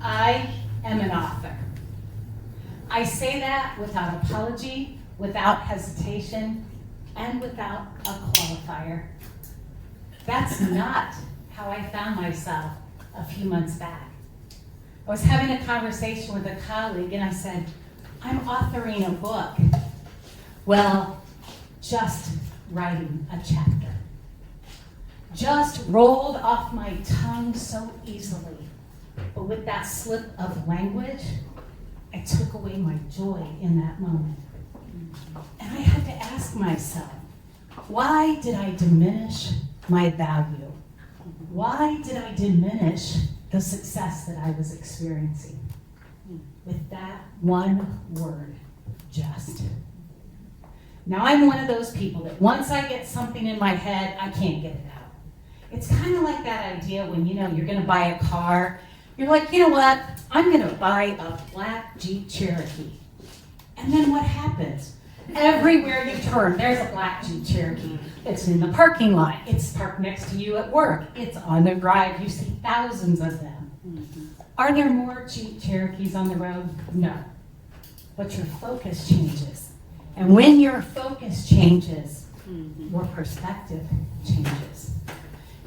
I am an author. I say that without apology, without hesitation, and without a qualifier. That's not how I found myself a few months back. I was having a conversation with a colleague and I said, I'm authoring a book. Well, just writing a chapter. Just rolled off my tongue so easily. But with that slip of language, I took away my joy in that moment. And I had to ask myself, why did I diminish my value? Why did I diminish the success that I was experiencing? With that one word, just. Now I'm one of those people that once I get something in my head, I can't get it out. It's kind of like that idea when you're gonna buy a car. You're like, you know what? I'm gonna buy a black Jeep Cherokee. And then what happens? Everywhere you turn, there's a black Jeep Cherokee. It's in the parking lot. It's parked next to you at work. It's on the drive. You see thousands of them. Are there more Jeep Cherokees on the road? No. But your focus changes. And when your focus changes, your perspective changes.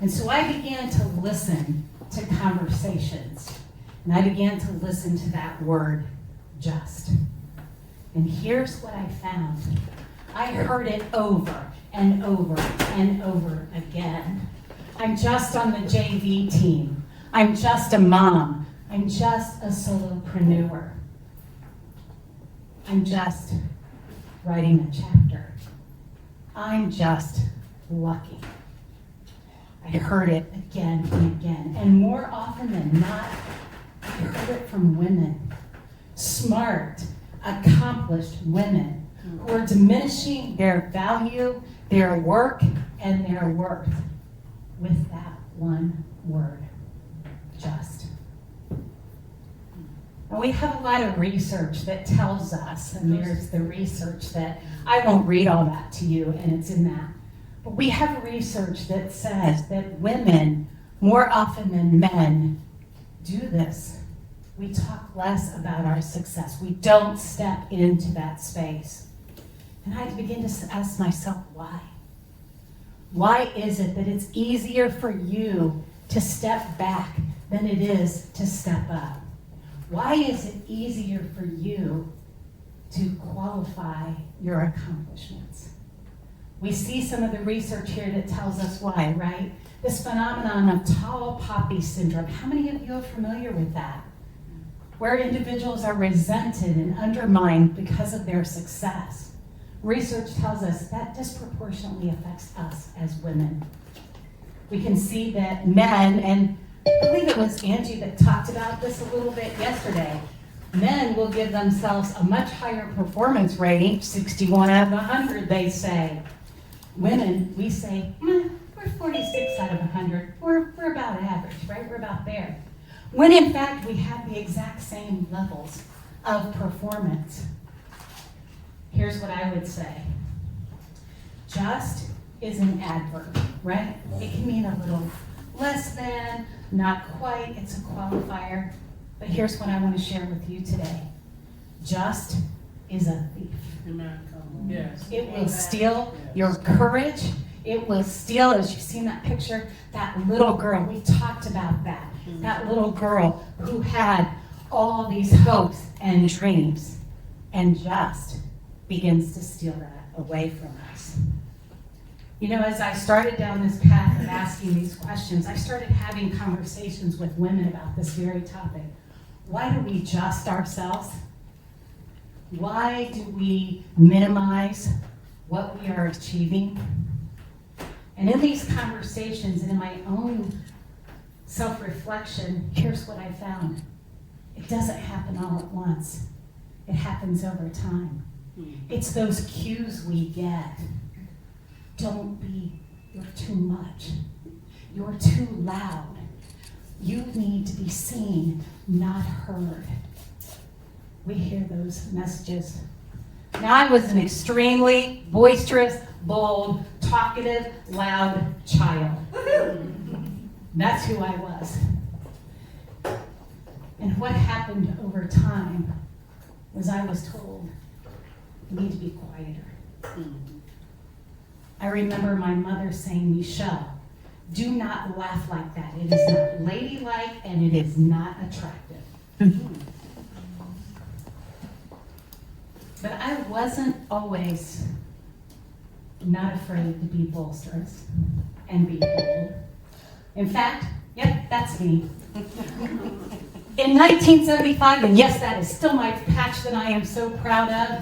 And so I began to listen to conversations. And I began to listen to that word, just. And here's what I found. I heard it over and over and over again. I'm just on the JV team. I'm just a mom. I'm just a solopreneur. I'm just writing a chapter. I'm just lucky. I heard it again and again. And more often than not, I heard it from women. Smart, accomplished women who are diminishing their value, their work, and their worth with that one word, just. And we have a lot of research that tells us, and there's the research that, I won't read all that to you, and it's in that. But we have research that says that women, more often than men, do this. We talk less about our success. We don't step into that space. And I had to begin to ask myself, why? Why is it that it's easier for you to step back than it is to step up? Why is it easier for you to qualify your accomplishments? We see some of the research here that tells us why, right? This phenomenon of tall poppy syndrome. How many of you are familiar with that? Where individuals are resented and undermined because of their success. Research tells us that disproportionately affects us as women. We can see that men, and I believe it was Angie that talked about this a little bit yesterday, men will give themselves a much higher performance rating, 61 out of 100 they say. Women, we say, we're 46 out of 100. We're about average, right? We're about there. When in fact we have the exact same levels of performance. Here's what I would say. Just is an adverb, right? It can mean a little less than, not quite, it's a qualifier. But here's what I want to share with you today. Just is a thief. Yes. It will steal your courage. It will steal, as you've seen that picture, that little girl. We talked about that. That little girl who had all these hopes and dreams and just begins to steal that away from us. You know, as I started down this path of asking these questions, I started having conversations with women about this very topic. Why do we just ourselves? Why do we minimize what we are achieving? And in these conversations and in my own self-reflection, here's what I found. It doesn't happen all at once. It happens over time. It's those cues we get. Don't be, you're too much. You're too loud. You need to be seen, not heard. We hear those messages. Now, I was an extremely boisterous, bold, talkative, loud child. That's who I was. And what happened over time was I was told, you need to be quieter. I remember my mother saying, MeChelle, do not laugh like that. It is not ladylike and it is not attractive. But I wasn't always not afraid to be boisterous and be bold. In fact, yep, that's me. In 1975, and yes, that is still my patch that I am so proud of,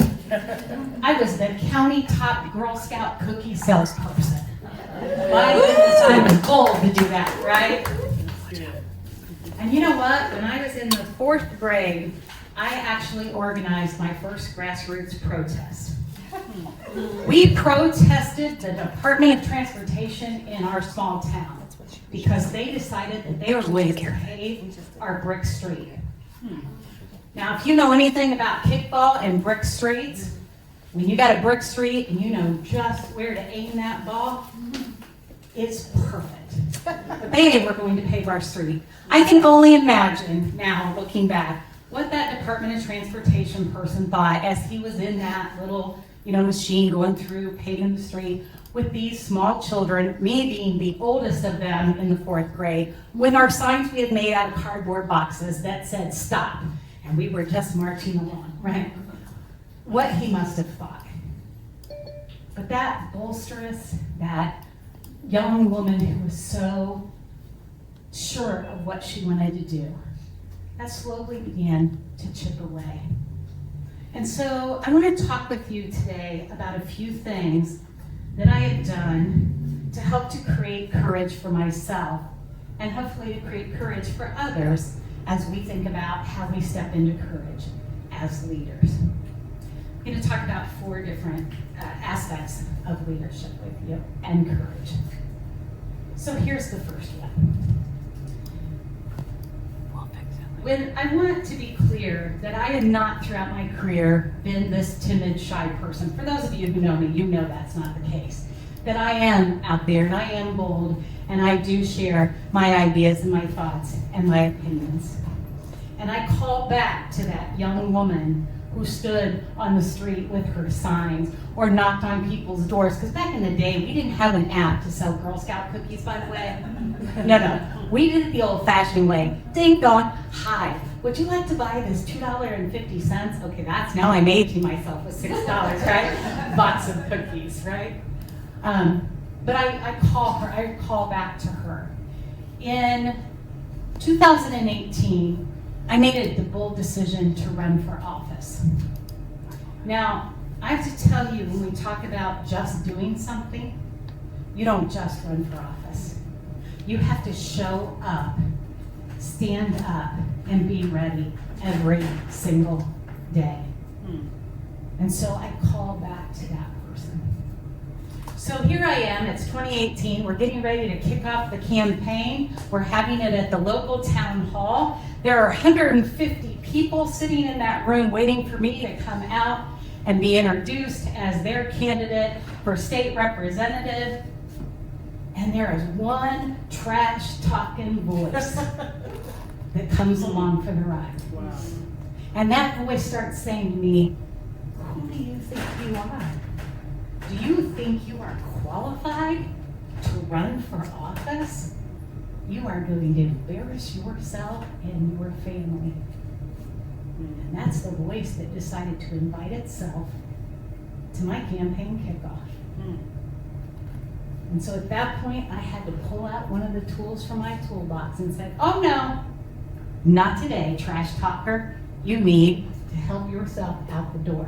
I was the county top Girl Scout cookie salesperson. My goodness, I was bold to do that, right? And you know what? When I was in the 4th grade, I actually organized my first grassroots protest. We protested the Department of Transportation in our small town because they decided that they were going to pave our brick street. Now, if you know anything about kickball and brick streets, when you got a brick street and you know just where to aim that ball, it's perfect. But they were going to pave our street. I can only imagine now, looking back, what that Department of Transportation person thought as he was in that little, machine going through paving the street with these small children, me being the oldest of them in the 4th grade, with our signs we had made out of cardboard boxes that said stop, and we were just marching along, right? What he must have thought. But that boisterous, that young woman who was so sure of what she wanted to do, that slowly began to chip away. And so I want to talk with you today about a few things that I have done to help to create courage for myself and hopefully to create courage for others as we think about how we step into courage as leaders. I'm going to talk about 4 different aspects of leadership with you and courage. So here's the first one. When I want to be clear that I have not throughout my career been this timid, shy person. For those of you who know me, you know that's not the case. That I am out there and I am bold and I do share my ideas and my thoughts and my opinions. And I call back to that young woman who stood on the street with her signs or knocked on people's doors. Because back in the day, we didn't have an app to sell Girl Scout cookies, by the way. No. We did it the old-fashioned way. Ding dong, hi. Would you like to buy this $2.50? Okay, now I'm aging myself with $6, right? Box of cookies, right? But I call back to her. In 2018, I made the bold decision to run for office. Now, I have to tell you, when we talk about just doing something, you don't just run for office. You have to show up, stand up, and be ready every single day. And so I call back to that person. So here I am, it's 2018, we're getting ready to kick off the campaign. We're having it at the local town hall. There are 150 people sitting in that room waiting for me to come out and be introduced as their candidate for state representative. And there is one trash-talking voice that comes along for the ride. Wow. And that voice starts saying to me, who do you think you are? Do you think you are qualified to run for office? You are going to embarrass yourself and your family. And that's the voice that decided to invite itself to my campaign kickoff. And so at that point, I had to pull out one of the tools from my toolbox and said, oh no, not today, trash talker. You need to help yourself out the door.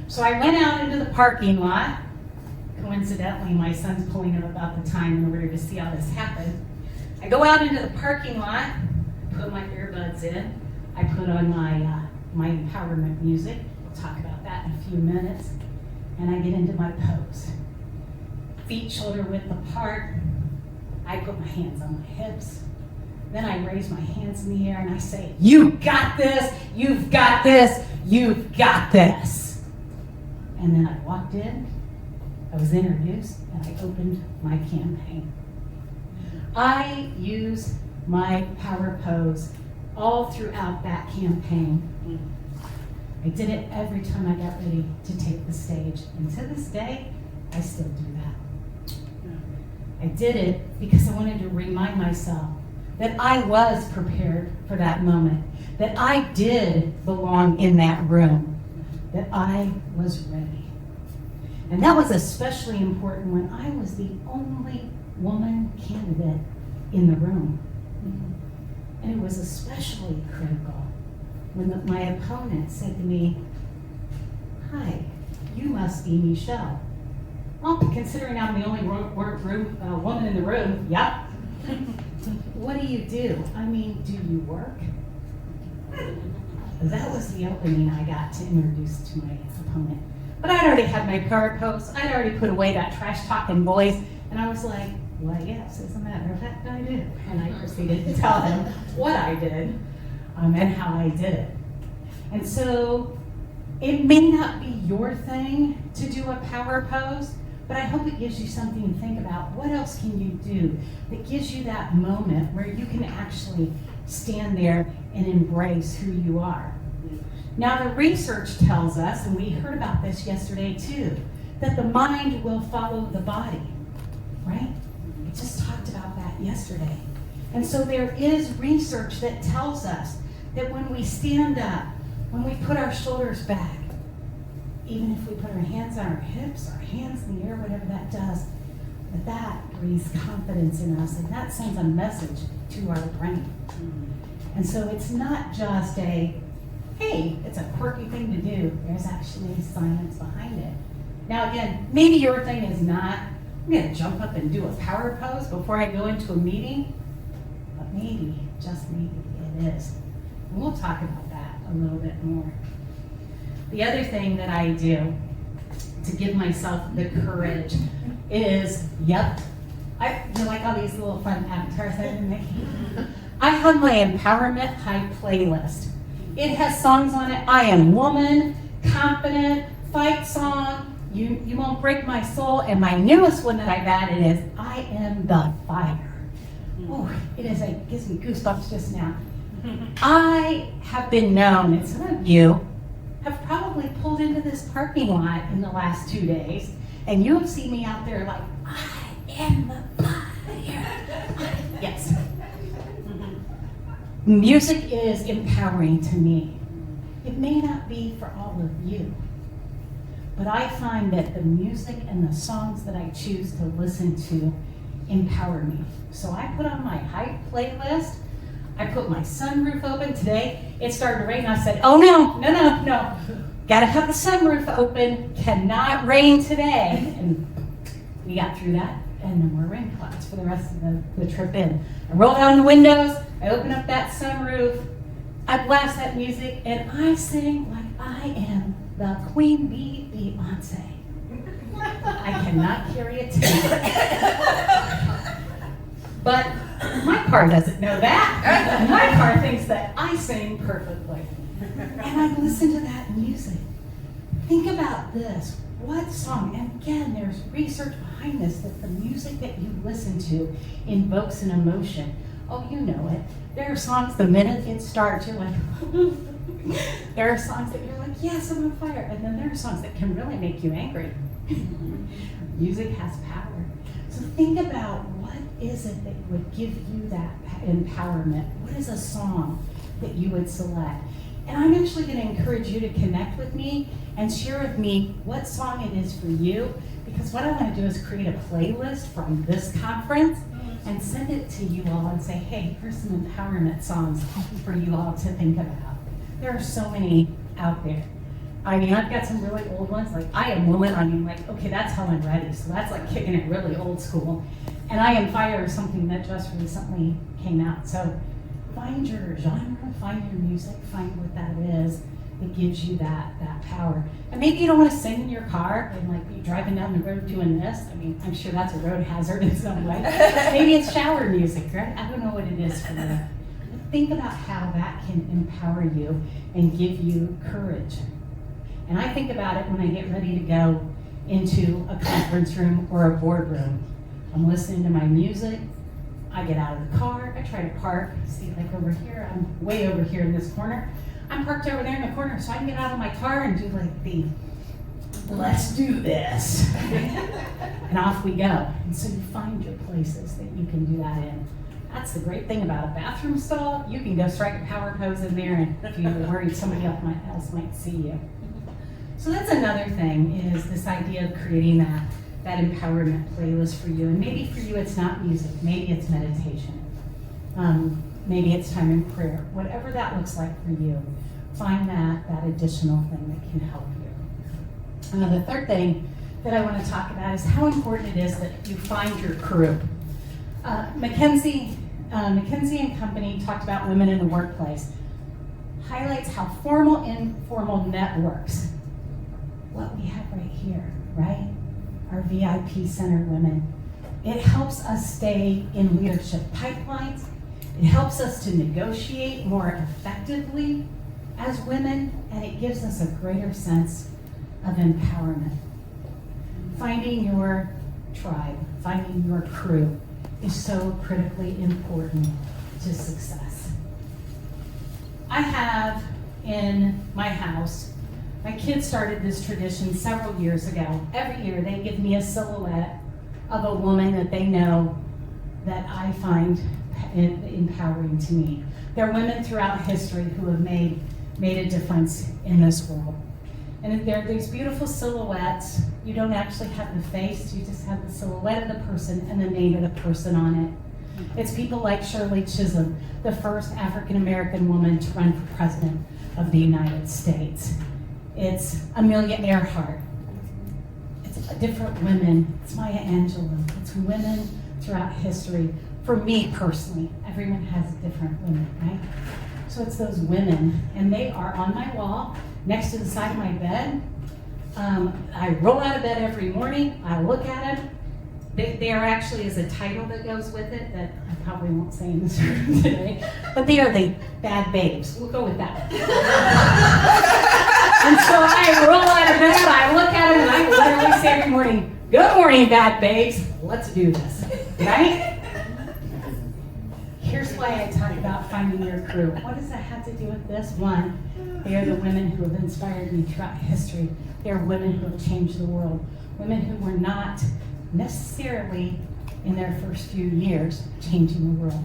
So I went out into the parking lot. Coincidentally, my son's pulling up about the time in order to see how this happened. I go out into the parking lot, put my earbuds in, I put on my empowerment music. We'll talk about that in a few minutes. And I get into my pose. Feet shoulder width apart. I put my hands on my hips. Then I raise my hands in the air and I say, you got this, you've got this, you've got this. And then I walked in, I was introduced, and I opened my campaign. I use my power pose all throughout that campaign. I did it every time I got ready to take the stage. And to this day, I still do that. I did it because I wanted to remind myself that I was prepared for that moment, that I did belong in that room, that I was ready. And that was especially important when I was the only woman candidate in the room. And it was especially critical when my opponent said to me, "Hi, you must be MeChelle." Well, considering I'm the only woman in the room, yep. What do you do? I mean, do you work? That was the opening I got to introduce to my opponent. But I'd already had my power pose. I'd already put away that trash talking voice. And I was like, well, yes, as a matter of fact, I do. And I proceeded to tell him what I did and how I did it. And so it may not be your thing to do a power pose, but I hope it gives you something to think about. What else can you do that gives you that moment where you can actually stand there and embrace who you are? Now, the research tells us, and we heard about this yesterday too, that the mind will follow the body, right? We just talked about that yesterday. And so there is research that tells us that when we stand up, when we put our shoulders back, even if we put our hands on our hips, our hands in the air, whatever that does, that breathes confidence in us, and that sends a message to our brain. And so it's not just a, hey, it's a quirky thing to do. There's actually science behind it. Now again, maybe your thing is not, I'm gonna jump up and do a power pose before I go into a meeting, but maybe, just maybe it is. And we'll talk about that a little bit more. The other thing that I do to give myself the courage is, you like all these little fun avatars I've been making? I have my Empowerment High playlist. It has songs on it. I am woman, confident, fight song, you won't break my soul, and my newest one that I've added is I am the fire. Oh, it gives me goosebumps just now. I have been known, and some of you have probably pulled into this parking lot in the last 2 days, and you have seen me out there like, I am the fire. Yes. Music is empowering to me. It may not be for all of you, but I find that the music and the songs that I choose to listen to empower me. So I put on my hype playlist. I put my sunroof open. Today, it started to rain. I said, oh no. Gotta have the sunroof open. Cannot rain today. And we got through that, and no more rain clouds for the rest of the trip in. I roll down the windows. I open up that sunroof. I blast that music, and I sing like I am the Queen Bee Beyonce. I cannot carry a tune. But my car doesn't know that. My car thinks that I sing perfectly. And I listen to that music. Think about this. What song? And again, there's research behind this, that the music that you listen to invokes an emotion. Oh, you know it. There are songs, the minute it starts, you're like, there are songs that you're like, yes, I'm on fire. And then there are songs that can really make you angry. Music has power. So think about, what is it that would give you that empowerment? What is a song that you would select? And I'm actually going to encourage you to connect with me and share with me what song it is for you, because what I want to do is create a playlist from this conference and send it to you all and say, hey, here's some empowerment songs for you all to think about. There are so many out there. I mean, I've got some really old ones, like I Am Woman. I mean, like, okay, that's Helen Reddy, so that's like kicking it really old school. And I Am Fire is something that just recently came out. So find your genre, find your music, find what that is that gives you that power. And maybe you don't want to sing in your car and like be driving down the road doing this. I mean, I'm sure that's a road hazard in some way. Maybe it's shower music, right? I don't know what it is for you. But think about how that can empower you and give you courage. And I think about it when I get ready to go into a conference room or a boardroom. I'm listening to my music, I get out of the car, I try to park, see like over here, I'm way over here in this corner. I'm parked over there in the corner so I can get out of my car and do like the, let's do this. And off we go. And so you find your places that you can do that in. That's the great thing about a bathroom stall. You can go strike a power pose in there, and if you're worried somebody else might see you. So that's another thing, is this idea of creating that empowerment playlist for you. And maybe for you it's not music, maybe it's meditation. Maybe it's time in prayer. Whatever that looks like for you, find that additional thing that can help you. The third thing that I want to talk about is how important it is that you find your crew. McKinsey and Company talked about women in the workplace, highlights how formal and informal networks, what we have right here, right? Our VIP-centered women. It helps us stay in leadership pipelines. It helps us to negotiate more effectively as women, and it gives us a greater sense of empowerment. Finding your tribe, finding your crew is so critically important to success. I have in my house, my kids started this tradition several years ago. Every year they give me a silhouette of a woman that they know that I find empowering to me. There are women throughout history who have made a difference in this world. And there are these beautiful silhouettes. You don't actually have the face, you just have the silhouette of the person and the name of the person on it. It's people like Shirley Chisholm, the first African-American woman to run for president of the United States. It's Amelia Earhart. It's different women. It's Maya Angelou. It's women throughout history. For me personally, everyone has different women, right? So it's those women, and they are on my wall next to the side of my bed. I roll out of bed every morning. I look at them. They are actually, as a title that goes with it that I probably won't say in this room today, but they are the bad babes. We'll go with that. And so I roll out of bed, I look at them, and I literally say every morning, "Good morning, bad babes. Let's do this," right? Here's why I talk about finding your crew. What does that have to do with this? One, they are the women who have inspired me throughout history. They are women who have changed the world. Women who were not necessarily in their first few years changing the world,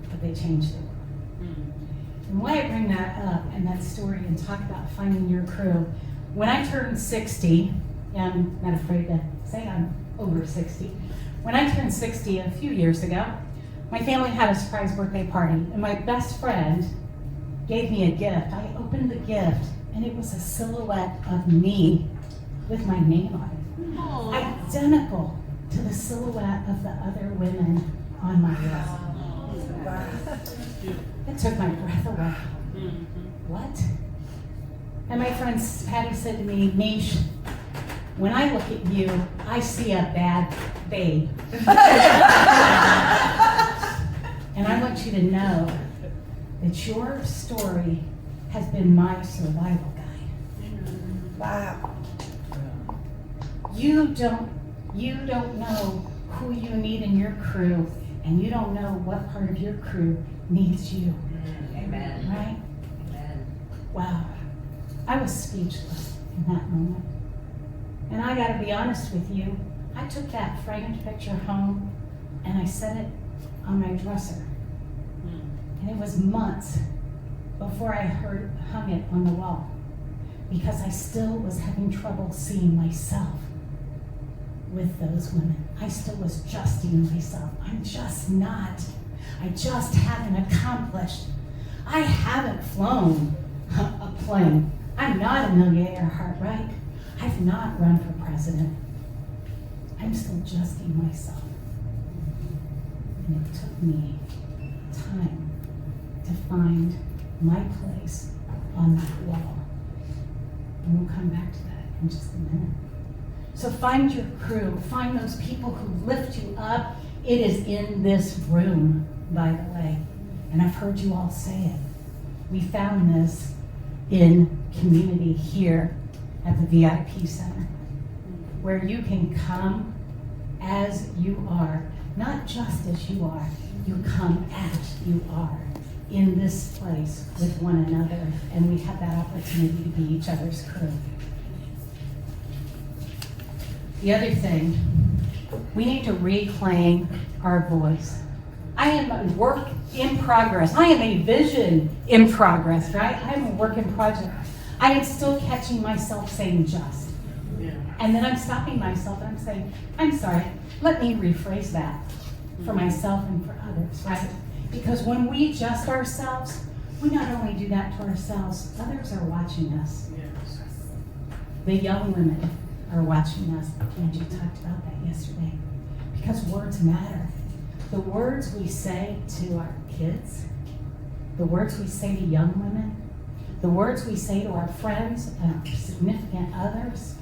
but they changed the world. And why I bring that up and that story and talk about finding your crew, when I turned 60, I'm not afraid to say I'm over 60. When I turned 60 a few years ago, my family had a surprise birthday party, and my best friend gave me a gift. I opened the gift, and it was a silhouette of me with my name on it. Aww. Identical to the silhouette of the other women on my list. Wow. It took my breath away. What? And my friend Patty said to me, "Mish, when I look at you, I see a bad babe." And I want you to know that your story has been my survival guide. Wow. You don't know who you need in your crew, and you don't know what part of your crew needs you. Amen. Right? Amen. Wow. I was speechless in that moment. And I gotta be honest with you, I took that framed picture home and I set it on my dresser. And it was months before I hung it on the wall, because I still was having trouble seeing myself with those women. I still was justing myself. I'm just not. I just haven't accomplished. I haven't flown a plane. I'm not Amelia Earhart, right? I've not run for president. I'm still justing myself. And it took me time to find my place on that wall. And we'll come back to that in just a minute. So find your crew, find those people who lift you up. It is in this room, by the way, and I've heard you all say it. We found this in community here at the VIP Center, where you can come as you are, not just as you are, You come as you are in this place with one another, and we have that opportunity to be each other's crew. The other thing, we need to reclaim our voice. I am a work in progress. I am a vision in progress, right? I am a work in progress. I am still catching myself saying just. Yeah. And then I'm stopping myself and I'm saying, I'm sorry, let me rephrase that for myself and for others, right? Because when we just ourselves, we not only do that to ourselves, others are watching us. Yes. The young women are watching us. Angie talked about that yesterday. Because words matter. The words we say to our kids, the words we say to young women, the words we say to our friends and our significant others.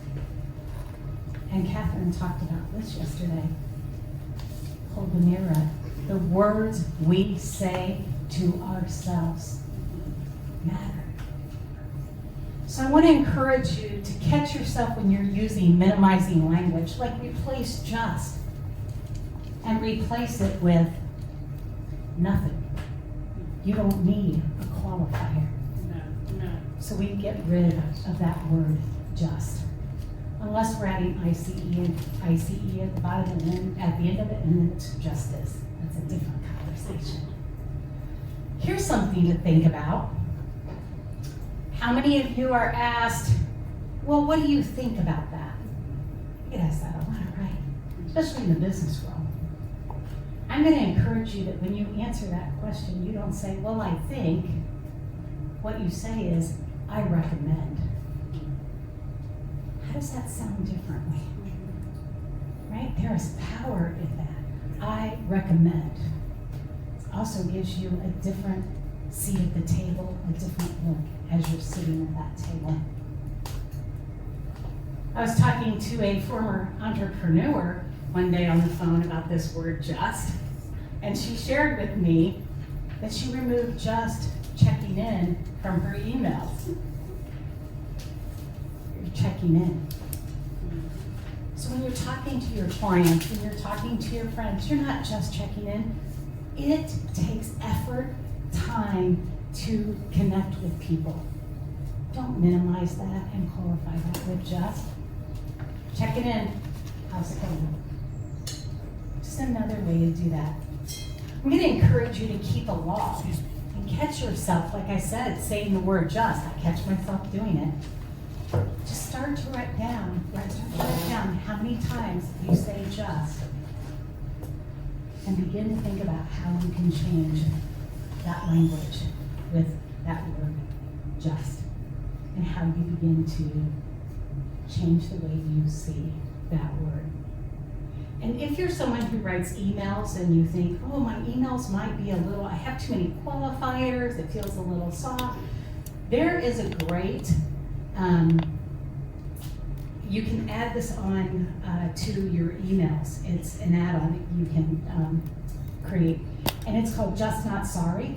And Catherine talked about this yesterday. Hold the mirror up. The words we say to ourselves matter. So I want to encourage you to catch yourself when you're using minimizing language, like replace just, and replace it with nothing. You don't need a qualifier. No. So we get rid of that word just. Unless we're adding ICE at the bottom and then at the end of it, and then it's justice. That's a different conversation. Here's something to think about. How many of you are asked, well, what do you think about that? You get asked that a lot, right? Especially in the business world. I'm going to encourage you that when you answer that question, you don't say, well, I think. What you say is, I recommend. How does that sound differently? Right? There is power in that. I recommend. It also gives you a different seat at the table, a different look as you're sitting at that table. I was talking to a former entrepreneur one day on the phone about this word just, and she shared with me that she removed just checking in from her emails. You're checking in. So when you're talking to your clients, when you're talking to your friends, you're not just checking in. It takes effort, time to connect with people. Don't minimize that and qualify that with just. Check it in. How's it going? Just another way to do that. I'm going to encourage you to keep a log and catch yourself, like I said, saying the word just. I catch myself doing it. Just start to write down how many times you say just. And begin to think about how you can change that language with that word just. And how you begin to change the way you see that word. And if you're someone who writes emails and you think, oh, my emails might be I have too many qualifiers, it feels a little soft, there is a great, you can add this on to your emails. It's an add-on that you can create. And it's called Just Not Sorry.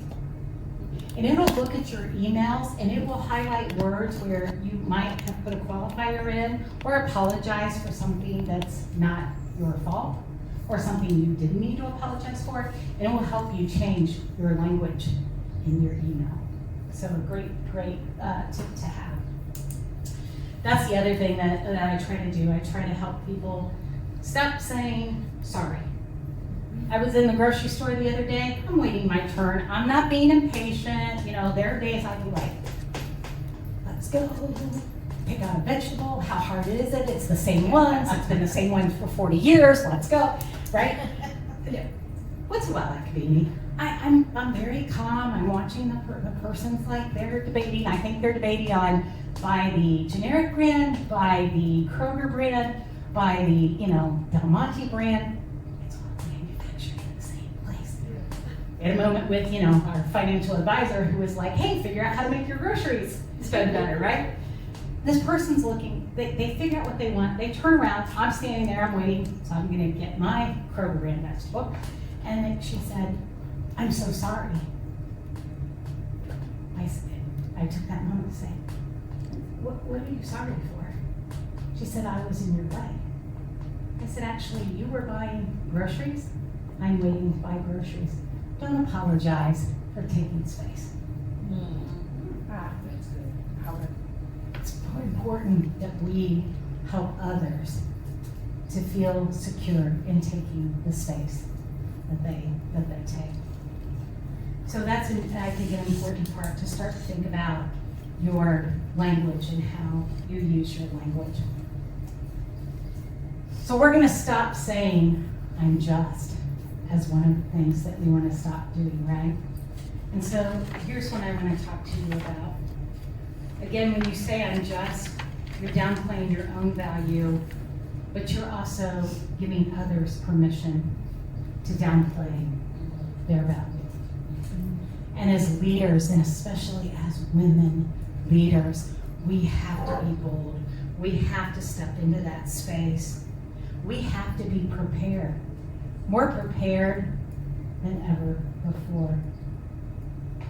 And it'll look at your emails and it will highlight words where you might have put a qualifier in or apologize for something that's not your fault or something you didn't need to apologize for. And it will help you change your language in your email. So a great tip to have. That's the other thing that I try to do. I try to help people stop saying sorry. I was in the grocery store the other day. I'm waiting my turn. I'm not being impatient. You know, there are days I'd be like, let's go. Pick out a vegetable. How hard is it? It's the same ones. It's been the same ones for 40 years. Let's go. Right? Once in a while that could be me. I'm very calm. I'm watching the person's like they're debating. I think they're debating on by the generic brand, by the Kroger brand, by the Del Monte brand. We had a moment with, our financial advisor who was like, hey, figure out how to make your groceries spend better, right? This person's looking, they figure out what they want, they turn around, I'm standing there, I'm waiting, so I'm gonna get my Kroger brand vegetable. And then she said, I'm so sorry. I took that moment to say, what are you sorry for? She said, I was in your way. I said, actually, you were buying groceries, I'm waiting to buy groceries. don't apologize for taking space. That's good. It's more important that we help others to feel secure in taking the space that they take. So that's, I think, an important part to start to think about your language and how you use your language. So we're going to stop saying, I'm just, as one of the things that we want to stop doing, right? And so here's what I want to talk to you about. Again, when you say I'm just, you're downplaying your own value, but you're also giving others permission to downplay their value. And as leaders, and especially as women leaders, we have to be bold. We have to step into that space. We have to be prepared, more prepared than ever before.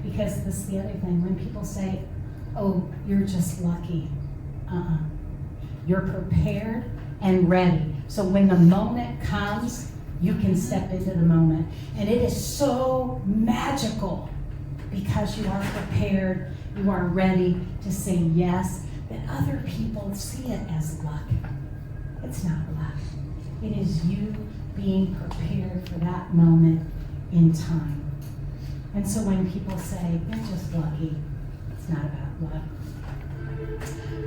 Because this is the other thing, when people say, oh, you're just lucky. You're prepared and ready. So when the moment comes, you can step into the moment. And it is so magical because you are prepared, you are ready to say yes, that other people see it as luck. It's not luck. It is you being prepared for that moment in time. And so when people say, you're just lucky, it's not about luck.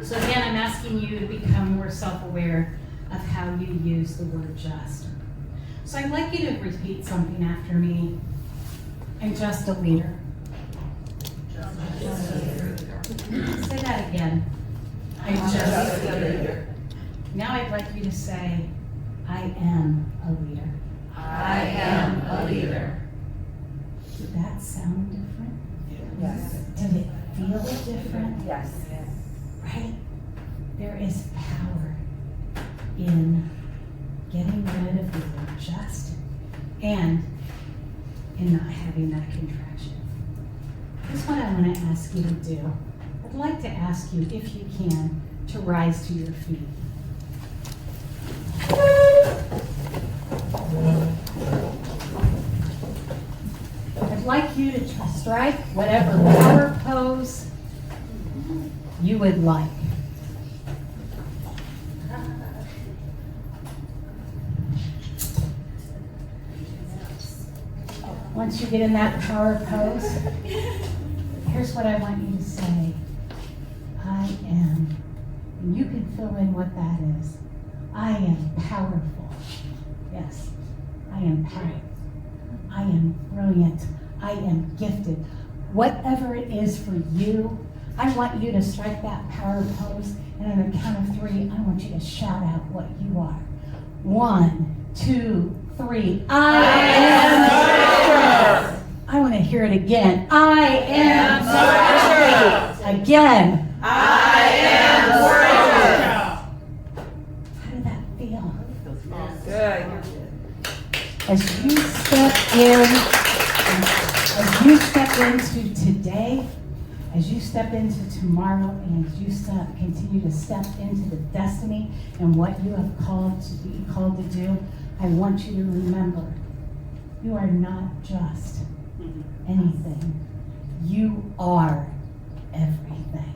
So again, I'm asking you to become more self-aware of how you use the word just. So I'd like you to repeat something after me. I'm just a leader. Say that again. I'm just a leader. Now I'd like you to say, I am a leader. I am a leader. Did that sound different? Yes. Did it feel different? Yes. Right? There is power in getting rid of the word just and in not having that contraction. Here's what I want to ask you to do. I'd like to ask you, if you can, to rise to your feet. I'd like you to strike whatever power pose you would like. Once you get in that power pose, here's what I want you to say. I am, and you can fill in what that is. I am powerful. Yes, I am powerful. I am brilliant. I am gifted. Whatever it is for you, I want you to strike that power pose, and on the count of 3, I want you to shout out what you are. 1, 2, 3. I am powerful. I want to hear it again. I am powerful. Again. I am brilliant. How did that feel? Good. As you step into today, as you step into tomorrow, and as you continue to step into the destiny and what you have called to do, I want you to remember, you are not just anything. You are everything.